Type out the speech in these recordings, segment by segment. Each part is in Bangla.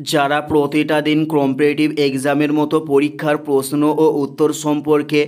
যারা প্রতিটা দিন কম্পিটিটিভ এক্সামের মতো পরীক্ষার প্রশ্ন ও উত্তর সম্পর্কে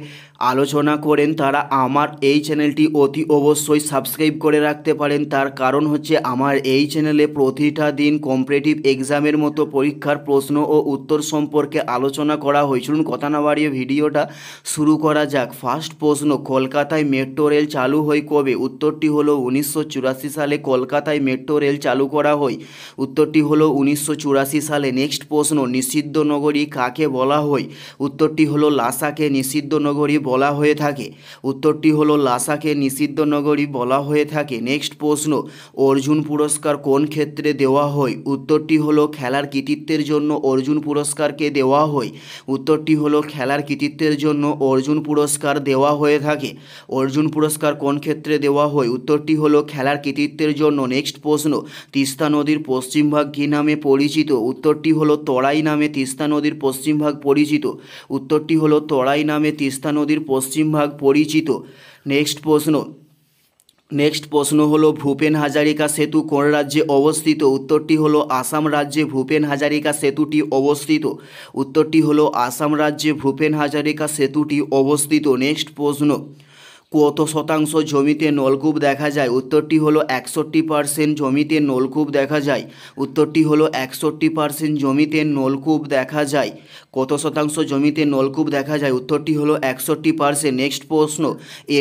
আলোচনা করেন তারা আমার এই চ্যানেলটি অতি অবশ্যই সাবস্ক্রাইব করে রাখতে পারেন। তার কারণ হচ্ছে আমার এই চ্যানেলে প্রতিটা দিন কম্পিটিটিভ এক্সামের মতো পরীক্ষার প্রশ্ন ও উত্তর সম্পর্কে আলোচনা করা হয়। চলুন কথা না বাড়িয়ে ভিডিওটা শুরু করা যাক। ফার্স্ট প্রশ্ন, কলকাতায় মেট্রো রেল চালু হয় কবে? উত্তরটি হলো 1984 সালে কলকাতায় মেট্রো রেল চালু করা হয়। উত্তরটি হলো 1984 সালে। নেক্সট প্রশ্ন, নিষিদ্ধ নগরী কাকে বলা হয়? উত্তরটি হলো লাসাকে নিষিদ্ধ নগরী বলা হয়ে থাকে। উত্তরটি হলো লাসাকে নিষিদ্ধ নগরী বলা হয়ে থাকে। নেক্সট প্রশ্ন, অর্জুন পুরস্কার কোন ক্ষেত্রে দেওয়া হয়? উত্তরটি হলো খেলার কৃতিত্বের জন্য অর্জুন পুরস্কারকে দেওয়া হয়। উত্তরটি হলো খেলার কৃতিত্বের জন্য অর্জুন পুরস্কার দেওয়া হয়ে থাকে। অর্জুন পুরস্কার কোন ক্ষেত্রে দেওয়া হয়? উত্তরটি হলো খেলার কৃতিত্বের জন্য। নেক্সট প্রশ্ন, তিস্তা নদীর পশ্চিম ভাগ কী নামে পরিচিত? উত্তরটি হলো তরাই নামে তিস্তা নদীর পশ্চিম ভাগ পরিচিত। উত্তরটি হলো তরাই নামে তিস্তা নদীর পশ্চিম ভাগ পরিচিত। নেক্সট প্রশ্ন হলো ভূপেন হাজারিকা সেতু কোন রাজ্যে অবস্থিত? উত্তরটি হলো আসাম রাজ্যে ভূপেন হাজারিকা সেতুটি অবস্থিত। উত্তরটি হলো আসাম রাজ্যে ভূপেন হাজারিকা সেতুটি অবস্থিত। নেক্সট প্রশ্ন, কত শতাংশ জমিতে নলকূপ দেখা যায়? উত্তরটি হলো 61% জমিতে নলকূপ দেখা যায়। উত্তরটি হলো 61% জমিতে নলকূপ দেখা যায়। কত শতাংশ জমিতে নলকূপ দেখা যায়? উত্তরটি হলো 61%। নেক্সট প্রশ্ন,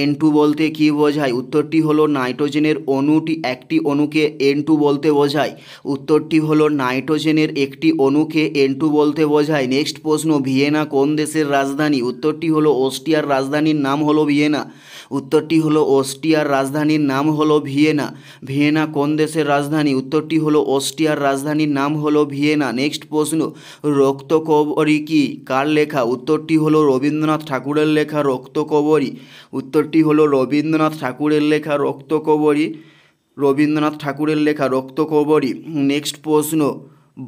N2 বলতে কী বোঝায়? উত্তরটি হলো নাইট্রোজেনের একটি অণুকে N2 বলতে বোঝায়। উত্তরটি হলো নাইট্রোজেনের একটি অণুকে N2 বলতে বোঝায়। নেক্সট প্রশ্ন, ভিয়েনা কোন দেশের রাজধানী? উত্তরটি হলো অস্ট্রিয়ার রাজধানীর নাম হলো ভিয়েনা। উত্তরটি হলো অস্ট্রিয়ার রাজধানীর নাম হলো ভিয়েনা। ভিয়েনা কোন দেশের রাজধানী? উত্তরটি হলো অস্ট্রিয়ার রাজধানীর নাম হলো ভিয়েনা। নেক্সট প্রশ্ন, রক্তকরবী কি কার লেখা? উত্তরটি হলো রবীন্দ্রনাথ ঠাকুরের লেখা রক্তকরবী। উত্তরটি হলো রবীন্দ্রনাথ ঠাকুরের লেখা রক্তকরবী। রবীন্দ্রনাথ ঠাকুরের লেখা রক্তকরবী। নেক্সট প্রশ্ন,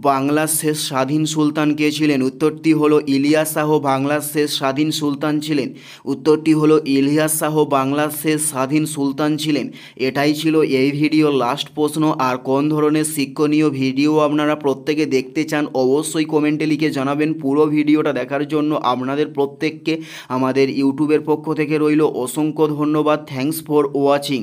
বাংলার শেষ স্বাধীন সুলতান কে ছিলেন? উত্তরটি হলো ইলিয়াস শাহ বাংলার শেষ স্বাধীন সুলতান ছিলেন। উত্তরটি হলো ইলিয়াস শাহ বাংলার শেষ স্বাধীন সুলতান ছিলেন। এটাই ছিল এই ভিডিওর লাস্ট প্রশ্ন। আর কোন ধরনের শিক্ষণীয় ভিডিও আপনারা প্রত্যেকে দেখতে চান অবশ্যই কমেন্টে লিখে জানাবেন। পুরো ভিডিওটা দেখার জন্য আপনাদের প্রত্যেককে আমাদের ইউটিউবের পক্ষ থেকে রইল অসংখ্য ধন্যবাদ। Thanks for watching.